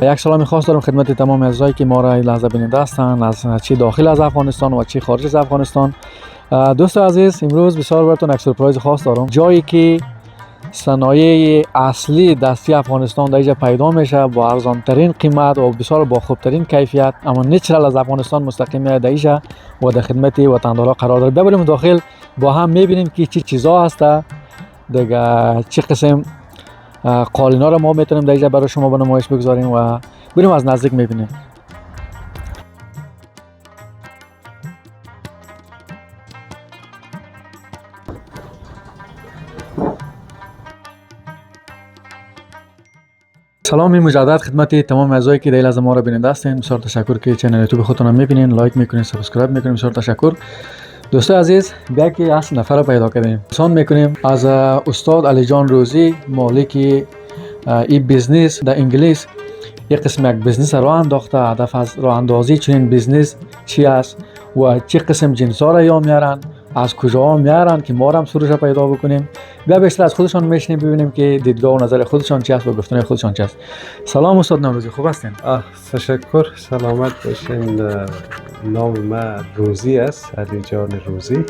یک سلامی خاص دارم خدمت تمام عزیزایی که ما را این لحظه بیننده هستند، از چه داخل از افغانستان و چه خارج از افغانستان. دوست عزیز، امروز بسیار براتون یک سورپرایز خاص دارم. جایی که صنایع اصلی دستی افغانستان در اینجا پیدا میشه با ارزان ترین قیمت و بسیار با خوب ترین کیفیت، اما نیچرال از افغانستان مستقیم میاد در اینجا و در خدمت وطندارا قرار داره. ببریم داخل با هم میبینیم که چه چیزا هست، دیگه چه قسم قالینا رو ما میتونیم در اینجا برای شما به نمایش بگذاریم و بریم از نزدیک میبینیم. سلام مجدد خدمت تمام اعضایی که در لحظه ما را بیننده هستین. بسیار تشکر که چنل یوتیوب خودتون رو میبینین، لایک میکنین، سابسکرایب میکنین. بسیار تشکر. دوستان عزیز، بیا که اصل نفر رو پیدا کردیم. پسند میکنیم از استاد علی جان روزی، مالک این بیزنس در انگلیس. یک قسم یک بیزنس راه انداخته. هدف از راه اندازی چنین بیزنس چی است و چه قسم جنس ها را یا میارن، از کجا میارن که ما هم سروش پیدا بکنیم. بیا بیشتر از خودشان میشنیم، ببینیم که دیدگاه و نظر خودشان چی است و گفتن خودشان چی است. سلام استاد نوروزی، خوب هستین؟ تشکر، سلامت باشین. نام من روزی است، علی جان روزی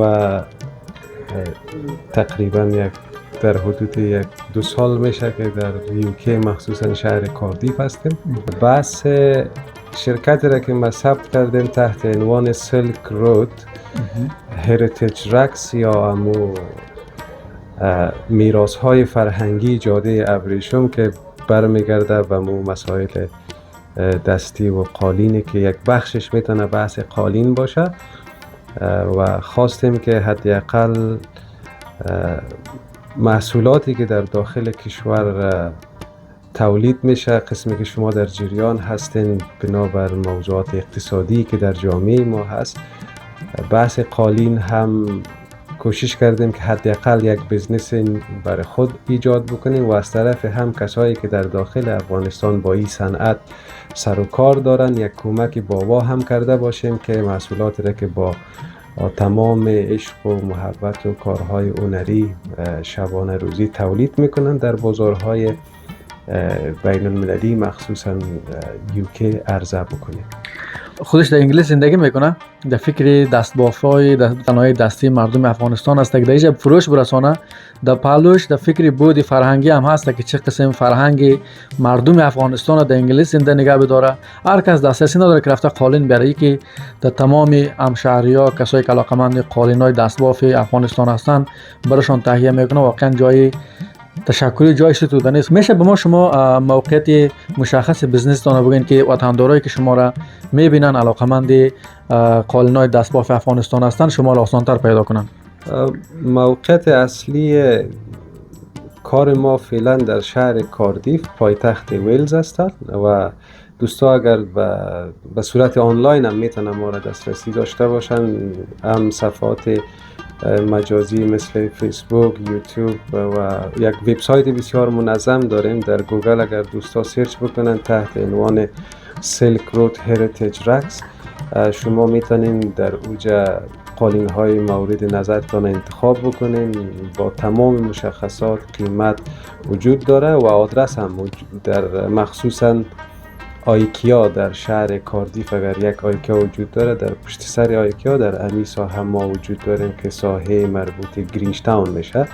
و تقریبا در حدود 1-2 سال میشه که در یوکی مخصوصا شهر کاردیف هستیم. بحث شرکتی را که ما ثبت کردیم تحت عنوان سیلک رود هریتیج رکس یا امو میراث های فرهنگی جاده ابریشم که برمیگرده به مو مسائل دستی و قالینی که یک بخشش میتونه بحث قالین باشه و خواستیم که حداقل محصولاتی که در داخل کشور تولید میشه، قسمی که شما در جریان هستین بنابر موضوعات اقتصادی که در جامعه ما هست، بحث قالین هم کوشش کردیم که حداقل یک بزنس برای خود ایجاد بکنیم و از طرف هم کسایی که در داخل افغانستان با این صنعت سر و کار دارن یک کمک بابا هم کرده باشیم که محصولاتی را که با تمام عشق و محبت و کارهای هنری شبانه روزی تولید میکنن در بازارهای بین المللی مخصوصا یوکی عرضه بکنیم. خودش در انگلیس زندگی میکنه، در فکر دستبافای صنایع دستی مردم افغانستان است که در اینجا فروش برسانه. در پالوش در فکر بود فرهنگی هم هست که چه قسم فرهنگ مردم افغانستان در انگلیس زنده نگه بداره. هر کس دسترسی نداره که رفته قالین بیاره، که در تمام همشهری‌ها کسایی که علاقه‌مند قالین‌های دستباف افغانستان هستند براشون تهیه میکنه. واقعا جای تشکری جای ستوده نیست. میشه به ما شما موقعیت مشخص بزنس تان بگین که وطندارایی که شما را میبینن علاقمند قالین‌های دستباف افغانستان هستن شما را آسان‌تر پیدا کنن؟ موقعیت اصلی کار ما فعلا در شهر کاردیف پایتخت ویلز است و دوستا اگر به صورت آنلاین هم میتونن ما را دسترسی داشته باشن. هم صفحات مجازی مثل فیسبوک، یوتیوب و یک وبسایت بسیار منظم داریم. در گوگل اگر دوستا سرچ بکنن تحت عنوان سیلک رود هریتیج رکس شما میتونین در اوجا قالین های مورد نظرتان انتخاب بکنین. با تمام مشخصات قیمت وجود داره و آدرس هم در مخصوصا آیکیا در شهر کاردیف اگر یک آیکیا وجود داره، در پشت سر آیکیا در امی ساحه ما وجود داریم که ساحه مربوط گرینچ تاون میشه.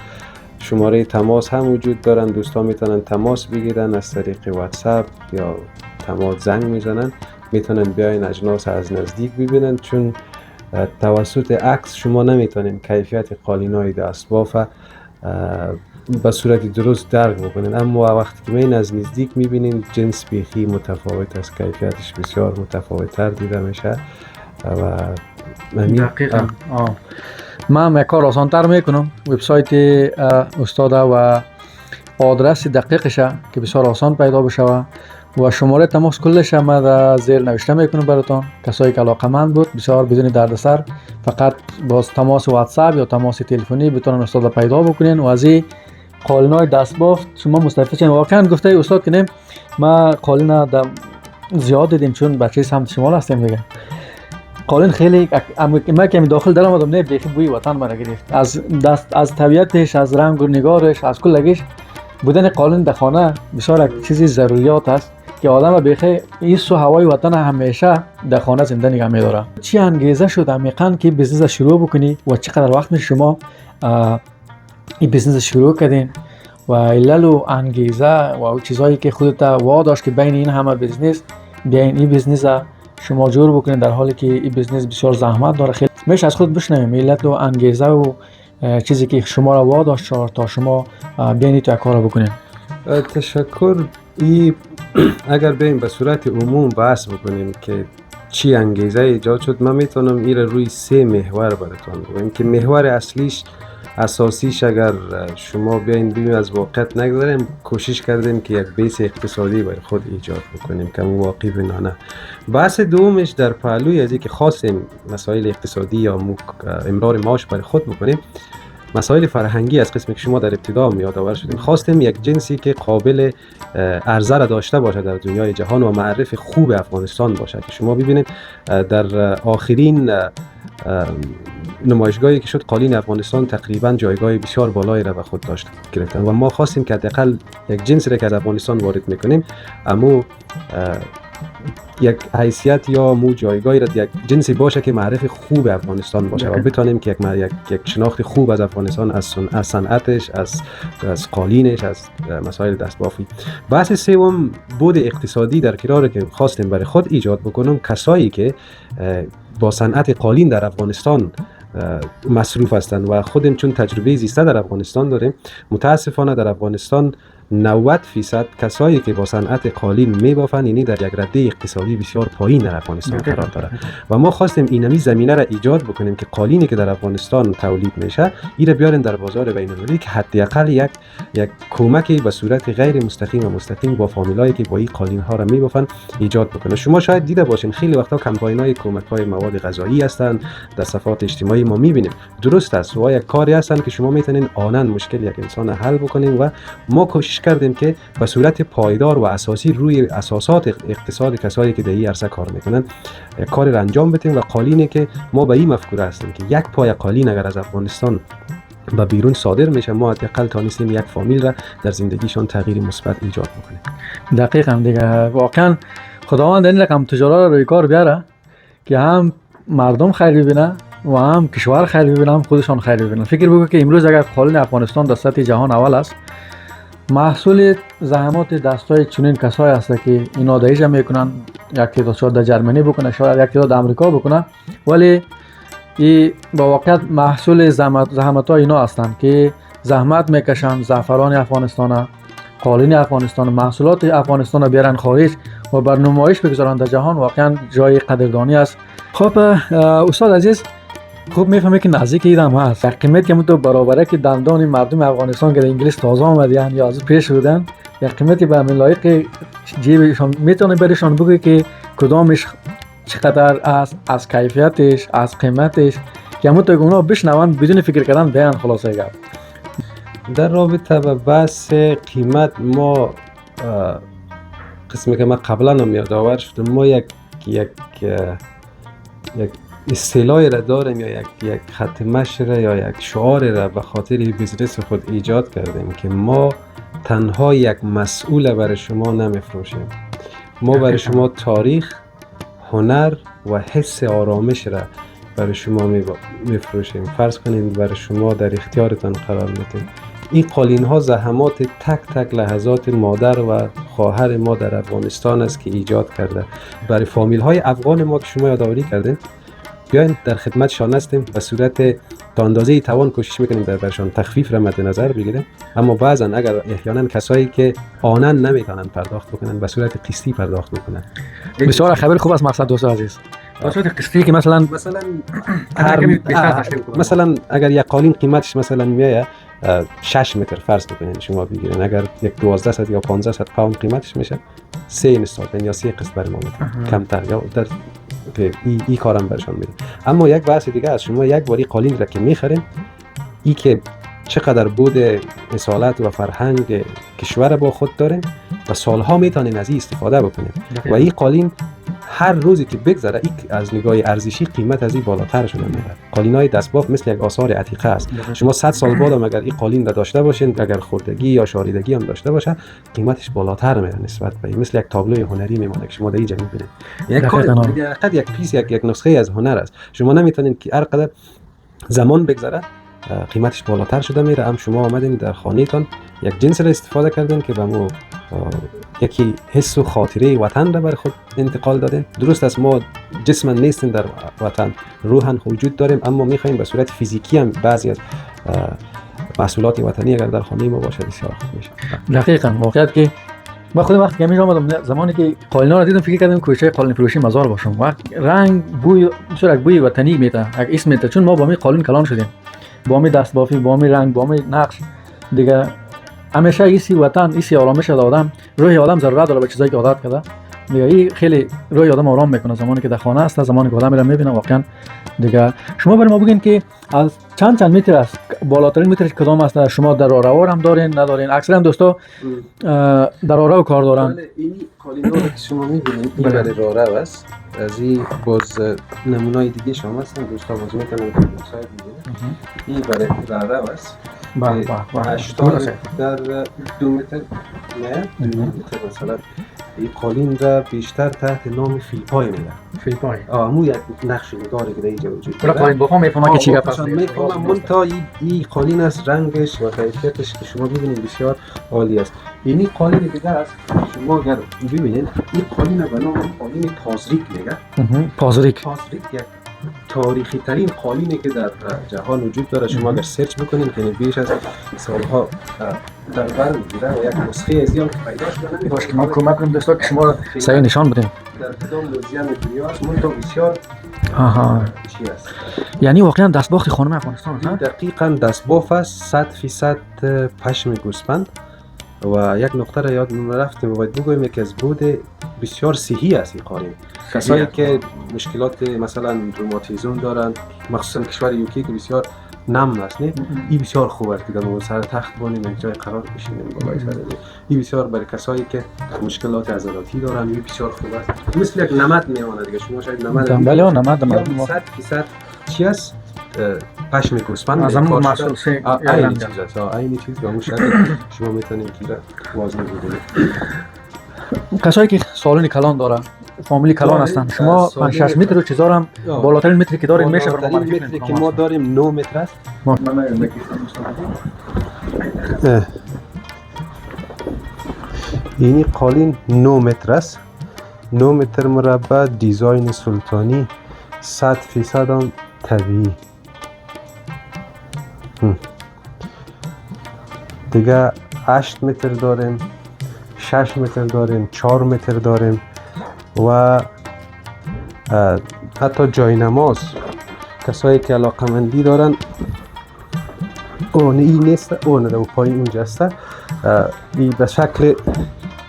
شماره تماس هم وجود دارن، دوستان میتونن تماس بگیرن از طریق واتساپ یا تماس زنگ میزنن، میتونن بیاین اجناس از نزدیک ببینن، چون توسط عکس شما نمیتونین کیفیت قالین‌های دستباف به صورت درست درک بکنین، اما وقتی که میین از نزدیک میبینین جنس بیخی متفاوت است، کیفیتش بسیار متفاوت تر دیده میشه و دقیقاً من یک کار آسان تر میکنم. وبسایت استاد و آدرس دقیقش که بسیار آسان پیدا بشه و شماره تماس کلش هم در زیر نوشته میکنم براتون. کسایی که علاقمند بود بسیار بدون دردسر فقط با تماس واتساپ یا تماس تلفنی بتونن استاد پیدا بکنین و از این قالین‌های دستباف شما مستفید شین. واقعا گفته استاد که ما قالین زیاد دیدیم چون بچه سمت شمال هستیم دیگه. قالین خیلی ما که داخل در آمدم نه بیخی بوی وطن مرا گرفت. از طبیعتش، از رنگ و نگارش، از کلگیش بودن قالین در خانه بسیار یک چیزی ضروریات است که آدم بیخی این سو هوای وطن همیشه در خانه زنده نگه می‌داره. چی انگیزه شد عمیقاً که بیزنس شروع بکنی و چقدر وقت میشه شما این بیزنس شروع کردین و علل و انگیزه و چیزایی که خودت واداشت که بین این همه بیزنس بیاین این بیزنس شما جور بکنین، در حالی که این بیزنس بسیار زحمت داره. خیلی میشه از خود بشنویم علت و انگیزه و چیزی که شما را واداشت تا شما بیاین تو کار بکنین. تشکر. اگر بریم به صورت عموم بحث بکنیم که چی انگیزه ایجاد شد، من میتونم این روی 3 محور براتون بگم که محور اصلیش اساسیش اگر شما بیاین ببینیم از واقعیت نگذاریم، کوشش کردیم که یک بیس اقتصادی برای خود ایجاد بکنیم که واقعی بنانه. بحث دومش در پهلوی از که خواستیم مسائل اقتصادی یا امرار معاش برای خود بکنیم، مسائل فرهنگی از قسمی که شما در ابتدا یادآور شدیم. خواستیم یک جنسی که قابل عرضه را داشته باشه در دنیای جهان و معرف خوب افغانستان باشه که شما ببینید در آخرین نمایشگاهی که شد قالین افغانستان تقریبا جایگاه بسیار بالایی را به خود داشت گرفتن و ما خواستیم که حداقل یک جنسی را که از افغانستان وارد میکنیم اما یک حیثیت یا جایگاهی را یک جنسی باشه که معرف خوب افغانستان باشه و بتونیم که یک شناخت خوب از افغانستان، از صنعتش، از قالینش، از مسائل دستبافی. بحث سوم بود اقتصادی در کنار که خواستیم برای خود ایجاد بکنیم کسایی که با صنعت قالین در افغانستان مصروف هستند و خودم چون تجربه زیسته در افغانستان داریم، متاسفانه در افغانستان 90% کسایی که با صنعت قالین میبافند یعنی در یک رده اقتصادی بسیار پایین در افغانستان قرار داره و ما خواستیم اینمی زمینه را ایجاد بکنیم که قالینی که در افغانستان تولید میشه ایره بیارن در بازار بین‌المللی که حداقل یک کمکی به صورت غیر مستقیم و مستقیم با فامیلایی که با این قالین ها را میبافن ایجاد بکنه. شما شاید دیده باشین خیلی وقتا کمپاین‌های کمک‌های مواد غذایی هستند در صفحات اجتماعی ما میبینیم. درست است و یک کاری هستند که شما میتونین آنن مشکل یک انسان حل بکنین و ما کوشش کردیم که به صورت پایدار و اساسی روی اساسات اقتصاد کسایی که در این عرصه کار میکنن کار را انجام بدیم و قالینی که ما به این مفکوره هستیم که یک پای قالین اگر از افغانستان به بیرون صادر میشه ما حداقل تونستیم یک فامیل را در زندگیشان تغییر مثبت ایجاد بکنیم. دقیقاً دیگه واقعا خداوند این رقم تجارت رو روی کار بیاره که هم مردم خیر ببینه و هم کشور خیر ببینه، هم خودشان خیر ببینن. فکر بگو که امروز اگر قالین افغانستان در سطح جهان اول است، محصول زحمات دستای چنین کسایی است که اینا دایجه میکنن، یک تعداد شاید در جرمنی بکنه، شاید یک تعداد در امریکا بکنه، ولی این با واقعیت محصول زحمت های اینا هستند که زحمت میکشن زعفران افغانستان، قالین افغانستان، محصولات افغانستان بیارن خارج و بر نمایش بگذارن در جهان. واقعا جای قدردانی است. خب استاد عزیز، خوب میفهمی که نزدیک ایدم هست، در قیمت که تو برابره که دندان مردم افغانستان که در انگلیس تازه آمدن یا از پیش بودن، در قیمتی به همین لایق جیبشان میتونه برشان بگه که کدامش چقدر است، از کیفیتش، از قیمتش، که تو اونا بشنون بدون فکر کردن بیان خلاصه گفت. در رابطه با بحث قیمت ما قسمی که ما قبلا هم یادآور شدم، ما یک اصطلاحی را داریم یا یک خط مشی یا یک شعار را به خاطر بیزنس خود ایجاد کردیم که ما تنها یک مسئول برای شما نمیفروشیم، ما برای شما تاریخ، هنر و حس آرامش را برای شما میفروشیم. فرض کنید برای شما در اختیارتان قرار میدیم. این قالین ها زحمات تک تک لحظات مادر و خواهر ما در افغانستان است که ایجاد کرده. برای فامیل های افغان ما که شما یادآوری کردین، بیاین در خدمتشان هستیم. به صورت تا اندازه توان کوشش میکنیم در برشان تخفیف را مد نظر بگیریم، اما بعضا اگر احیانا کسایی که آنن نمیتونن پرداخت بکنن به صورت قسطی پرداخت میکنن. بسیار خبر خوب است مقصد دوست عزیز. به صورت قسطی که مثلا اگر یک قالین قیمتش مثلا میایه 6 متر فرض بکنین شما بگیرین، اگر یک 1200 یا 1500 پوند قیمتش میشه 3 اینستالمنت یا 3 قسط برای ما میتونه کمتر یا در این کارم برشان میدیم. اما یک بحث دیگه از شما یک باری قالین را که میخرین، ای که چقدر بود اصالت و فرهنگ کشور با خود دارین و سالها میتونین از این استفاده بکنین و این قالین هر روزی که بگذره این از نگاه ارزشی قیمت از این بالاتر شده میره. قالینای دستباف مثل یک آثار عتیقه است. شما 100 سال بعد هم اگر این قالین را داشته باشین، اگر خوردگی یا شاریدگی هم داشته باشه، قیمتش بالاتر میره نسبت به مثل یک تابلوی هنری میمونه که شما در اینجا میبینید. یک کار یک پیس یک نسخه از هنر است. شما نمیتونین که هر قدر زمان بگذره قیمتش بالاتر شده میره. هم شما آمدین در خانه‌تان یک جنس را استفاده کردین که به مو یکی حس و خاطره وطن را بر خود انتقال دادین. درست است ما جسما نیستیم در وطن، روحا وجود داریم، اما میخوایم به صورت فیزیکی هم بعضی از محصولات وطنی اگر در خانه ما باشه بسیار خوب میشه. دقیقاً واقعیت که من خودم وقتی که میرم آمدم زمانی که قالینا رو دیدم فکر کردم کوچه قالین فروشی مزار باشم. وقت رنگ بوی مثلا بوی وطنی میده، یک اسم میده، چون ما با می قالین کلان شدیم، با می دست بافی، با می رنگ، با می نقش دیگه. همیشه ایسی وطن، ایسی آرامش آدم، روح آدم ضرورت داره به چیزایی که عادت کرده. دیگه این خیلی روح آدم آرام میکنه زمانی که در خانه است، زمانی که آدم میره میبینه واقعا. دیگه شما برای ما بگین که از چند متر است بالاترین مترش کدام است؟ شما در راهرو هم دارین ندارین؟ اکثرا دوستا در راهرو کار دارن. این قالین‌ها که شما میبینید این برای راهرو است. از این باز نمونه‌های دیگه شما هستن دوستا باز میتونن مثال ببینید. این برای راهرو است. بله 80 در 2 متر نه 2 متر مثلا این قالین را بیشتر تحت نام فیلپای میگن. فیلپای مو یک نقش نگاری که در اینجا وجود داره. قالین بافا میفهمه که چی گپ است. میفهمم منتها این قالین از رنگش و کیفیتش که شما ببینید بسیار عالی است. این قالین دیگر است شما اگر ببینید این قالین به نام قالین پازریک میگن. پازریک یک تاریخی ترین قالینی که در جهان وجود داره. شما اگر سرچ بکنید که بیش از سالها در بر میگیره و یک نسخه از این پیدا شده. باشه که ما کمک کنیم دوستا که شما صحیح نشان بدیم. در کدام موزیم دنیا است منتها بسیار چی است. یعنی واقعا دستبافت خانم افغانستان است. دقیقاً دستباف است 100% پشم گوسفند. و یک نقطه را یاد رفتیم باید بگویم که از بود بسیار صحی است این قالین. کسایی که مشکلات مثلا روماتیسم دارن مخصوصا کشور یوکی که بسیار نم است نه این بسیار خوب است که در سر تخت بانیم یک جای قرار بشینیم بالای سر این بسیار برای کسایی که مشکلات عضلاتی دارن این بسیار خوب است. مثل یک نمد میمونه دیگه. شما شاید نمد بله نمد 100% چی است پشم گوسفند از همون محصول این چیز است. این چیز به اون شکل شما میتونید که وزن بگیرید. کسایی که سالن کلان دارن فامیلی کلان هستن شما 5 6 متر و چیزا هم بالاترین متری که دارین میشه برای ما متری که ما داریم 9 متر است. این قالین 9 متر است. 9 متر مربع دیزاین سلطانی 100% هم طبیعی. دیگه 8 متر داریم، 6 متر داریم، 4 متر داریم و حتی جای نماز کسایی که علاقمندی دارن اون این نیست اون در پایین اونجا است. این به شکل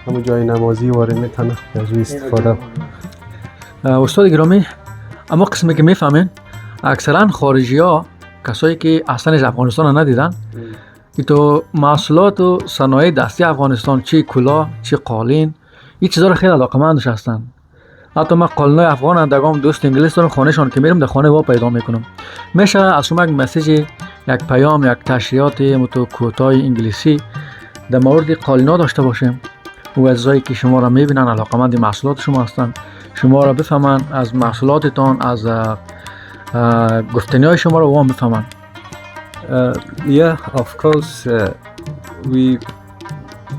همون جای نمازی وارد میتونه از استفاده. استاد گرامی اما قسمی که میفهمین اکثرا خارجی ها کسایی که اصلا از افغانستان ندیدن که تو محصولات و صنایع دستی افغانستان چی کلاه چی قالین این چیزا رو خیلی علاقمندش هستن. حتی من قالینای افغان اندگام دوست انگلیس دارم خانهشان که میرم در خانه وا پیدا میکنم. میشه از شما یک مسیج یک پیام یک تشریحات متو کوتاه انگلیسی در مورد قالینا داشته باشیم و عزیزایی که شما را میبینن علاقمند محصولات شما هستن شما را بفهمن از محصولاتتان از گفتنی‌های شما را وام بفهمن. Yeah, of course we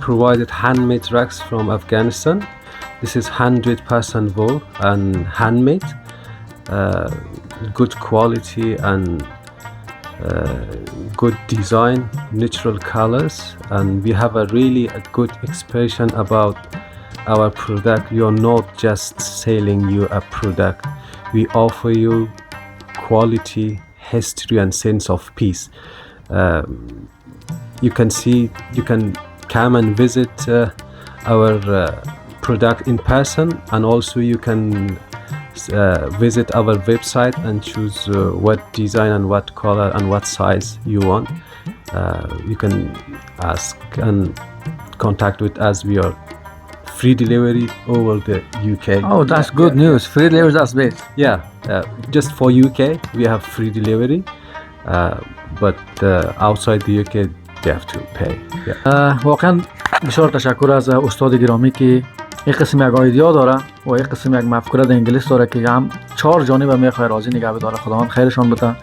provided handmade rugs from Afghanistan. This is 100% wool and handmade, good quality and good design, natural colors, and we have a really good expression about our product. We are not just selling you a product. We offer you quality, history and sense of peace. You can come and visit our product in person, and also you can visit our website and choose what design and what color and what size you want. You can ask and contact with us. We are free delivery over the UK. Oh, that's good news. Free delivery, that's best. Yeah, just for UK we have free delivery, but outside the UK they have to pay. Yeah. واقعا بسیار تشکر از استاد گرامی که یک قسم یک ایدیا داره و یک قسم یک مفکوره در انگلیس داره که هم 4 جانب میخواد راضی نگه بداره. خداوند خیرشان بده.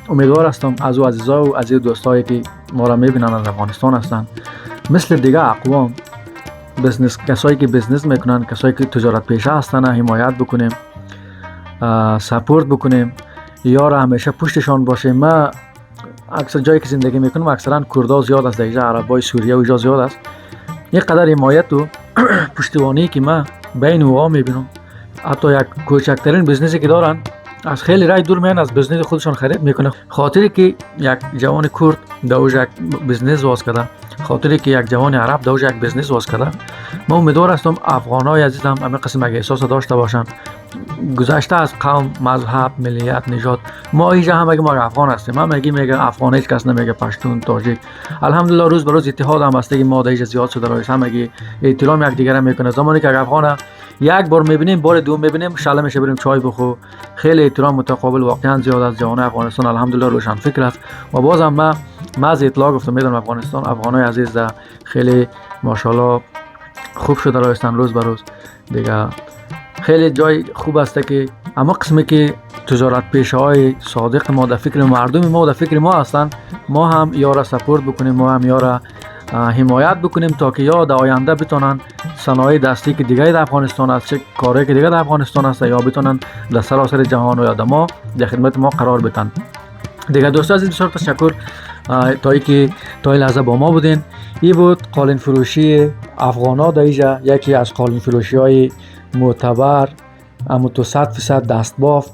امیدوار هستم از او عزیزا و از دوستایی که ما را میبینن از افغانستان هستن مثل دیگه اقوام کسایی که بزنس میکنن، کسایی که تجارت پیشه هستن حمایت بکنیم، سپورت بکنیم، یا را همیشه پشتشان باشیم. ما اکثر جایی که زندگی میکنم اکثرا کردا زیاد است، دیگه عربای سوریه و اینجا زیاد است. یک قدر حمایت و پشتیبانی که ما بین اوها میبینم، حتی یک کوچکترین بزنسی که دارن از خیلی رای دور میان از بزنس خودشان خرید میکنه. خاطری که یک جوان کرد دوج یک بزنس واس کرده، خاطری که یک جوان عرب دوج یک بزنس واس کرده، ما امیدوار هستم افغانای عزیزم همین قسم یک احساس داشته باشن. گذشته از قوم، مذهب، ملیت، نژاد، ما اینجا هم ما افغان هستیم. ما میگه افغان، هیچ کس نمیگه پشتون، تاجیک. الحمدلله روز به روز اتحاد هم هست که ما اینجا زیاد شده رایس هم میگه احترام یک دیگر میکنه. زمانی که افغان یک بار میبینیم، بار دوم میبینیم، شاله میشه بریم چای بخو. خیلی احترام متقابل واقعا زیاد از جوان افغانستان الحمدلله روشن فکر است. و بازم ما از اطلاع گفتم میدونم افغانستان افغانای عزیز خیلی ماشاءالله خوب شده رایستن روز به روز. دیگه خیلی جای خوب است که اما قسمی که تجارت پیشه های صادق ما در فکر مردم ما در فکر ما هستن، ما هم یارا سپورت بکنیم، ما هم یارا حمایت بکنیم تا که یا در آینده بتونن صنایع دستی که دیگه در افغانستان است، چه کاری که دیگه در افغانستان است، یا بتونن در سراسر جهان و یا ما در خدمت ما قرار بدن. دیگه دوستان عزیز بسیار تشکر تا اینکه تا این لحظه با ما بودین. این بود قالین فروشی افغانا در اینجا، یکی از قالین فروشی های معتبر اما تو 100% دستباف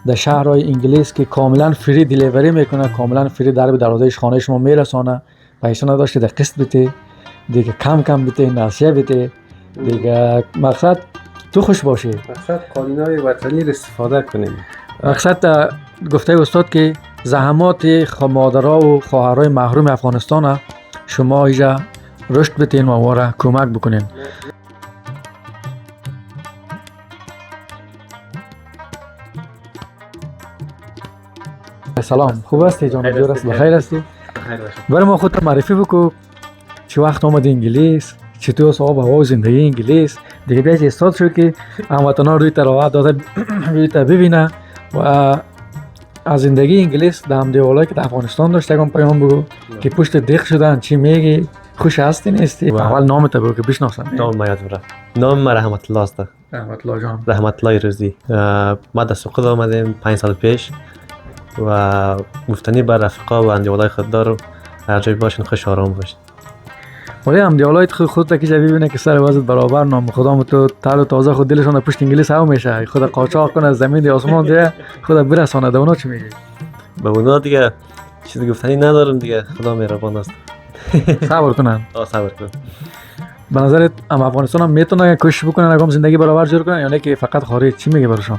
در شهرهای انگلیس که کاملا فری دیلیوری میکنه، کاملا فری در به دروازه خانه شما میرسانه. پیسه نداشته در قسط بده، دیگه کم کم بده، ناسیه بده. دیگه مقصد تو خوش باشی، مقصد قالینای وطنی رو استفاده کنیم. مقصد گفته استاد که زحمات مادرها و خواهرای محروم افغانستان شما اینجا رشد بتین و واره کمک بکنین. سلام، خوب هستی جان؟ جور است؟ بخیر هستی؟ برای ما خودت معرفی بکو. چه وقت آمدی انگلیس؟ چطور صاحب هوا و زندگی انگلیس؟ دیگه بیاید استاد شو که هموطنا روی تراوت داده روی تا ببینه و از زندگی انگلیس در هم دیوالایی که در افغانستان داشته کم پیام بگو که پشت دیخ شدن چی میگی؟ خوش هستی نیستی؟ اول نامت بگو که بشناسن. نام ما یاد بره. نام ما رحمت الله است. رحمت الله جان. رحمت الله روزی. ما در سوقت آمدیم 5 سال پیش و گفتنی بر رفقا و اندیوالای خود دارو هر جای باشین خوش آرام باشین. ولی هم دیالایت خود تا کیجا ببینه که سر وضعیت برابر نام خدا تو تر و تازه خود دلشون پشت انگلیس هم میشه، خدا قاچاق کنه زمین دی آسمان دی خدا برسانه. اونا چی میگی؟ به اونا دیگه چیزی گفتنی ندارم دیگه، خدا مهربان است. صبر کنن. صبر کن. به نظرت افغانستان هم میتونه کوشش بکنن اگه زندگی برابر جور کنن یا نه که فقط خارج؟ چی میگه براشون؟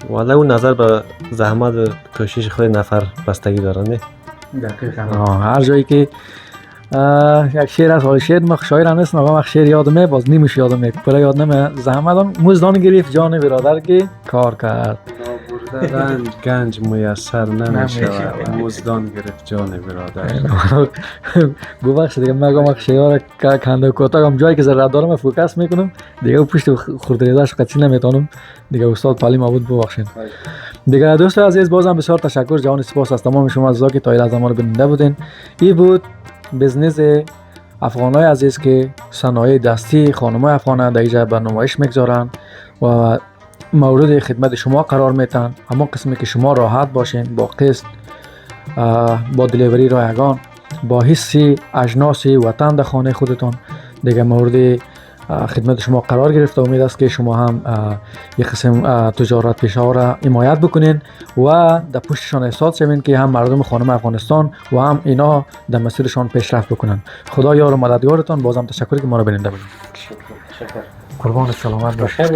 والا اون نظر به زحمت و کوشش خود نفر بستگی داره نه. هر جایی که یک شعر از شعر مخ شاعر هم نیست، مخ شعر یادمه باز نیمش یادمه پلا یاد نمه. زحمت مزدان گرفت جان برادر که کار کرد، بردن گنج میسر نمیشود، مزدان گرفت جان برادر. ببخش دیگه مگم شعر کنده کوتاه جایی که ذره دارم فوکس میکنم دیگه پشت خردریزاش قطعی نمیتونم دیگه. استاد پالی مابود ببخشید. دیگه دوستان عزیز بازم بسیار تشکر، جان سپاس از تمام شما عزیزا که تا این لحظه ما رو بیننده بودین. این بود بزنس افغانای عزیز که صنایع دستی خانمای افغان در اینجا به نمایش میگذارن و مورد خدمت شما قرار میتن. اما قسمی که شما راحت باشین با قسط، با دلیوری رایگان، با حسی اجناس وطن در خانه خودتون دیگه مورد خدمت شما قرار گرفته. امید است که شما هم یک قسم تجارت پیشه ها را حمایت بکنین و در پشتشان ایستاد شوین که هم مردم خانم افغانستان و هم اینا در مسیرشان پیشرفت بکنن. خدا یار و مددگارتان. بازم تشکر که ما را بیننده بودید. قربان سلامت باشید.